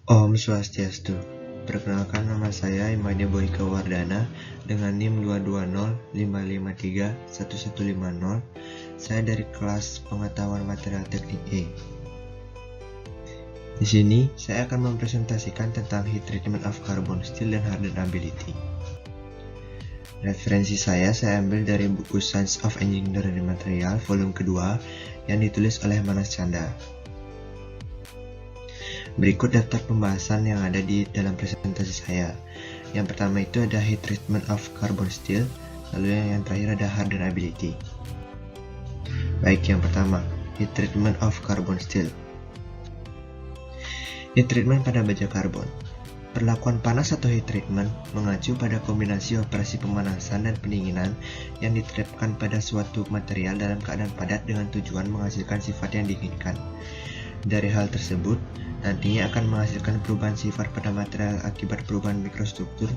Om Swastiastu. Perkenalkan, nama saya Imade Boyke Wardana dengan NIM 22055311150. Saya dari kelas Pengetahuan Material Teknik E. Di sini saya akan mempresentasikan tentang heat treatment of carbon steel dan hardenability. Referensi saya ambil dari buku Science of Engineering Material volume kedua yang ditulis oleh Manas Chandra. Berikut daftar pembahasan yang ada di dalam presentasi saya. Yang pertama itu ada heat treatment of carbon steel, lalu yang terakhir ada hardenability. Baik, yang pertama, heat treatment of carbon steel. Heat treatment pada baja karbon. Perlakuan panas atau heat treatment mengacu pada kombinasi operasi pemanasan dan pendinginan yang diterapkan pada suatu material dalam keadaan padat dengan tujuan menghasilkan sifat yang diinginkan. Dari hal tersebut, nantinya akan menghasilkan perubahan sifat pada material akibat perubahan mikrostruktur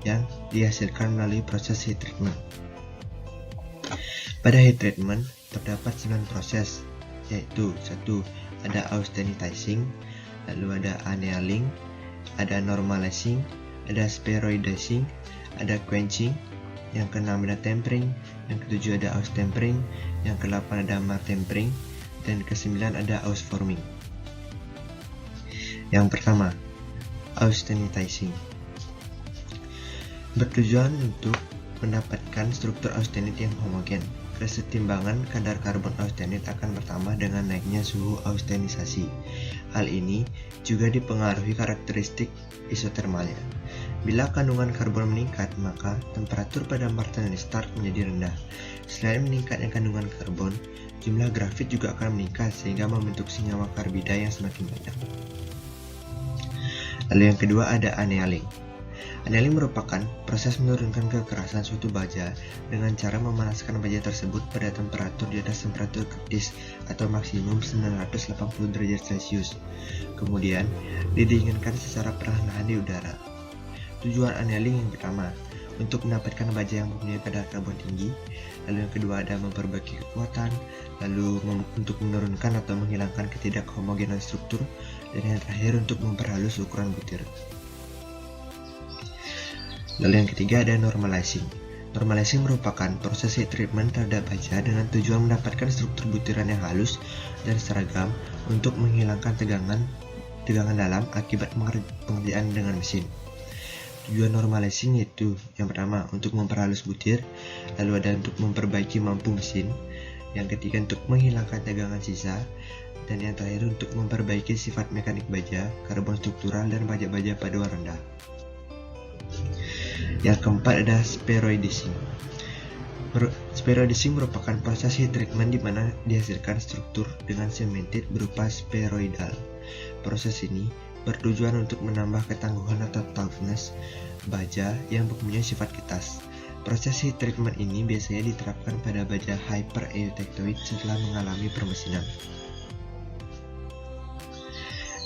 yang dihasilkan melalui proses heat treatment. Pada heat treatment, terdapat 9 proses, yaitu 1. Ada austenitizing, lalu ada annealing, ada normalizing, ada spheroidizing, ada quenching, yang ke-6 ada tempering, yang ke-7 ada austempering, yang ke-8 ada martempering, dan ke-9 ada ausforming. Yang pertama, austenitizing. Bertujuan untuk mendapatkan struktur austenit yang homogen. Kesetimbangan kadar karbon austenit akan bertambah dengan naiknya suhu austenisasi. Hal ini juga dipengaruhi karakteristik isotermalnya. Bila kandungan karbon meningkat, maka temperatur pada martenit start menjadi rendah. Selain meningkatnya kandungan karbon, jumlah grafit juga akan meningkat sehingga membentuk senyawa karbida yang semakin banyak. Lalu yang kedua ada annealing. Annealing merupakan proses menurunkan kekerasan suatu baja dengan cara memanaskan baja tersebut pada temperatur di atas temperatur kritis atau maksimum 980 derajat Celcius. Kemudian didinginkan secara perlahan-lahan di udara. Tujuan annealing yang pertama, untuk mendapatkan baja yang mempunyai kadar karbon tinggi. Lalu yang kedua ada memperbaiki kekuatan, lalu untuk menurunkan atau menghilangkan ketidakhomogenan struktur, dan yang terakhir untuk memperhalus ukuran butir. Lalu yang ketiga ada normalizing. Normalizing merupakan proses heat treatment terhadap baja dengan tujuan mendapatkan struktur butiran yang halus dan seragam untuk menghilangkan tegangan dalam akibat pengerjaan dengan mesin. Tujuan normalizing yaitu yang pertama untuk memperhalus butir, lalu ada untuk memperbaiki mampu mesin, yang ketiga untuk menghilangkan tegangan sisa, dan yang terakhir untuk memperbaiki sifat mekanik baja, karbon struktural, dan baja-baja paduan rendah. Yang keempat ada spheroidizing. Spheroidizing merupakan proses heat treatment di mana dihasilkan struktur dengan cemented berupa spheroidal. Proses ini bertujuan untuk menambah ketangguhan atau toughness baja yang mempunyai sifat ketas. Proses heat treatment ini biasanya diterapkan pada baja hyper-eutectoid setelah mengalami permesinan.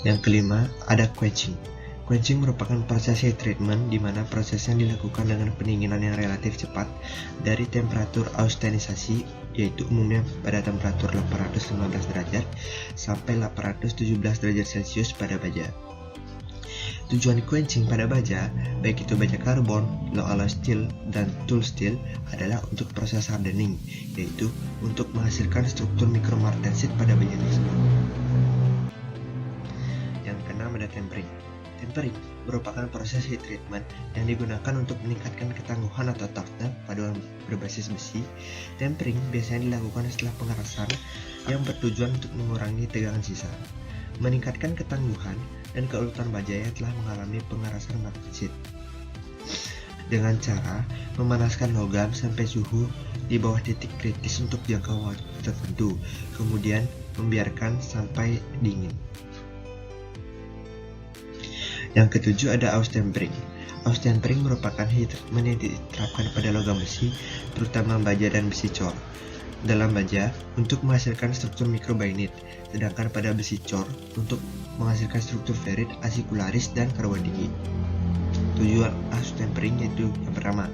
Yang kelima ada quenching. Quenching merupakan proses heat treatment di mana prosesnya dilakukan dengan pendinginan yang relatif cepat dari temperatur austenisasi, yaitu umumnya pada temperatur 815 derajat sampai 817 derajat Celcius pada baja. Tujuan quenching pada baja, baik itu baja karbon, low alloy steel, dan tool steel, adalah untuk proses hardening, yaitu untuk menghasilkan struktur mikromartensit pada baja tersebut. Yang keenam ada tempering. Tempering merupakan proses heat treatment yang digunakan untuk meningkatkan ketangguhan atau toughness paduan berbasis besi. Tempering biasanya dilakukan setelah pengerasan yang bertujuan untuk mengurangi tegangan sisa, meningkatkan ketangguhan dan keuletan baja yang telah mengalami pengerasan martensit dengan cara memanaskan logam sampai suhu di bawah titik kritis untuk jangka waktu tertentu, kemudian membiarkan sampai dingin. Yang ketujuh ada austempering. Austempering merupakan heat treatment yang diterapkan pada logam besi, terutama baja dan besi cor. Dalam baja untuk menghasilkan struktur mikrobainit, sedangkan pada besi cor untuk menghasilkan struktur ferrit, asikularis, dan karbon tinggi. Tujuan austempering yaitu yang pertama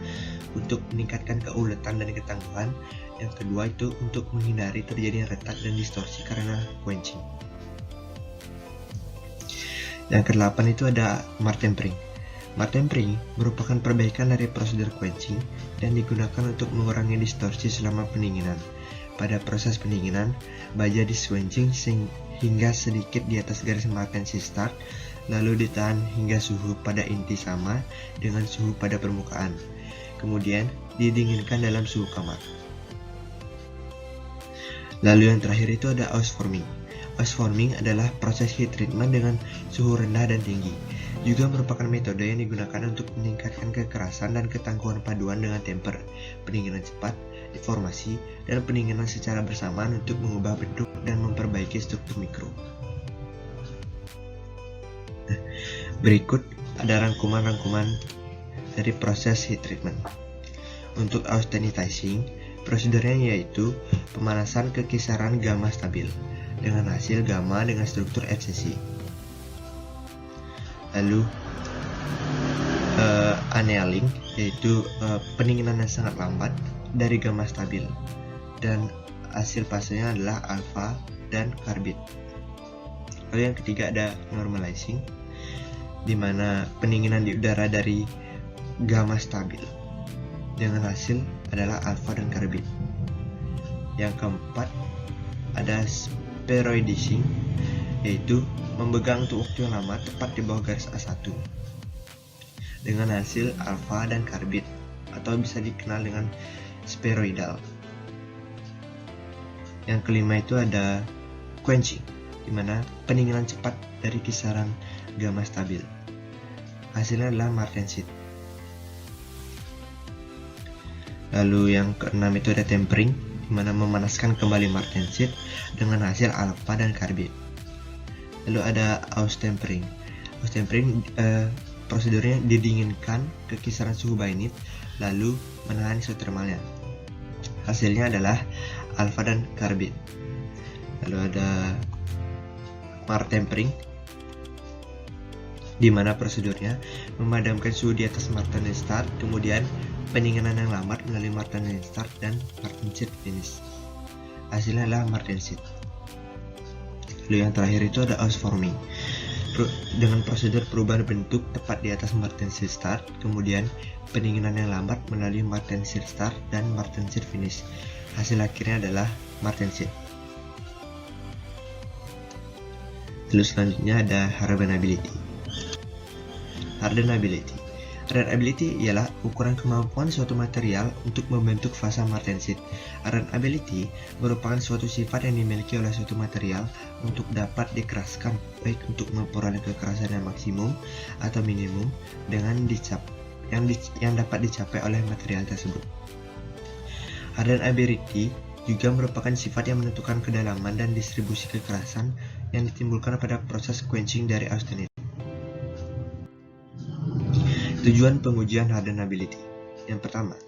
untuk meningkatkan keuletan dan ketangguhan, yang kedua itu untuk menghindari terjadinya retak dan distorsi karena quenching. Yang kedelapan itu ada martempering. Martempering merupakan perbaikan dari prosedur quenching dan digunakan untuk mengurangi distorsi selama pendinginan. Pada proses pendinginan, baja di-quenching hingga sedikit di atas garis martensi start, lalu ditahan hingga suhu pada inti sama dengan suhu pada permukaan. Kemudian didinginkan dalam suhu kamar. Lalu yang terakhir itu ada house forming. House forming adalah proses heat treatment dengan suhu rendah dan tinggi. Juga merupakan metode yang digunakan untuk meningkatkan kekerasan dan ketangguhan paduan dengan temper, pendinginan cepat, deformasi, dan pendinginan secara bersamaan untuk mengubah bentuk dan memperbaiki struktur mikro. Berikut ada rangkuman-rangkuman dari proses heat treatment. Untuk austenitizing, prosedurnya yaitu pemanasan ke kisaran gamma stabil dengan hasil gamma dengan struktur FCC. Lalu annealing yaitu pendinginan yang sangat lambat dari gamma stabil dan hasil fasenya adalah alfa dan karbit. Lalu yang ketiga ada normalizing, di mana pendinginan di udara dari gamma stabil dengan hasil adalah alfa dan karbit. Yang keempat ada spheroidizing, yaitu memegang untuk waktu yang lama tepat di bawah garis A1 dengan hasil alfa dan karbit, atau bisa dikenal dengan spheroidal. Yang kelima itu ada quenching, di mana pendinginan cepat dari kisaran gamma stabil. Hasilnya adalah martensit. Lalu yang keenam itu ada tempering, di mana memanaskan kembali martensit dengan hasil alfa dan karbit. Lalu ada austempering. Austempering prosedurnya didinginkan ke kisaran suhu bainit lalu menahan isotermalnya. Hasilnya adalah alfa dan karbit. Lalu ada martempering, di mana prosedurnya memadamkan suhu di atas martensit start, kemudian pendinginan yang lambat melalui martensit start dan martensit finish. Hasilnya adalah martensit. Lalu yang terakhir itu ada house forming, dengan prosedur perubahan bentuk tepat di atas martensit start, kemudian pendinginan yang lambat melalui martensit start dan martensit finish. Hasil akhirnya adalah martensit. Lalu selanjutnya ada hardenability. Hardenability ialah ukuran kemampuan suatu material untuk membentuk fasa martensit. Hardenability merupakan suatu sifat yang dimiliki oleh suatu material untuk dapat dikeraskan, baik untuk memperoleh kekerasan yang maksimum atau minimum dengan yang dapat dicapai oleh material tersebut. Hardenability juga merupakan sifat yang menentukan kedalaman dan distribusi kekerasan yang ditimbulkan pada proses quenching dari austenity. Tujuan pengujian hardenability. Yang pertama,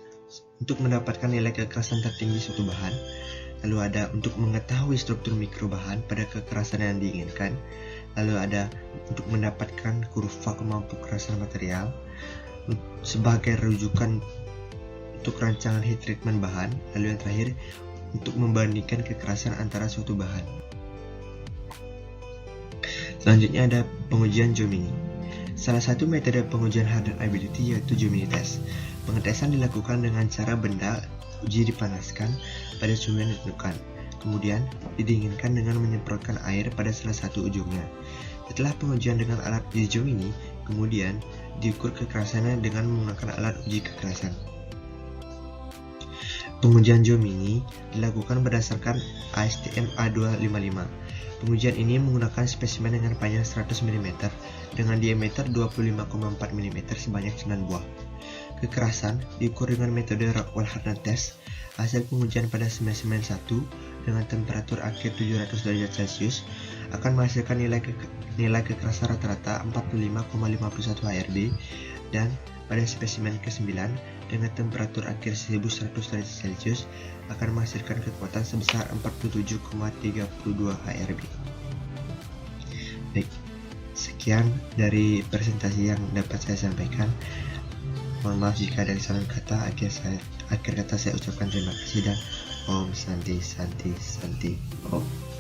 untuk mendapatkan nilai kekerasan tertinggi suatu bahan. Lalu ada untuk mengetahui struktur mikro bahan pada kekerasan yang diinginkan. Lalu ada untuk mendapatkan kurva kemampuan kekerasan material sebagai rujukan untuk rancangan heat treatment bahan. Lalu yang terakhir, untuk membandingkan kekerasan antara suatu bahan. Selanjutnya ada pengujian Jomini. Salah satu metode pengujian hardenability yaitu Jomini test. Pengetesan dilakukan dengan cara benda uji dipanaskan pada suhu yang ditentukan, kemudian didinginkan dengan menyemprotkan air pada salah satu ujungnya. Setelah pengujian dengan alat uji Jomini, kemudian diukur kekerasannya dengan menggunakan alat uji kekerasan. Pengujian Jomini dilakukan berdasarkan ASTM A255. Pengujian ini menggunakan spesimen dengan panjang 100 mm dengan diameter 25,4 mm sebanyak 9 buah. Kekerasan diukur dengan metode Rockwell-Harden test. Hasil pengujian pada spesimen 1 dengan temperatur akhir 700 derajat Celcius akan menghasilkan nilai kekerasan rata-rata 45,51 HRB, dan pada spesimen ke-9 dengan temperatur akhir 1100 derajat Celcius akan menghasilkan kekuatan sebesar 47,32 HRB. Baik, sekian dari presentasi yang dapat saya sampaikan. Mohon maaf jika ada kesalahan kata. Akhir kata saya ucapkan terima kasih dan Om Santi Santi Santi Om.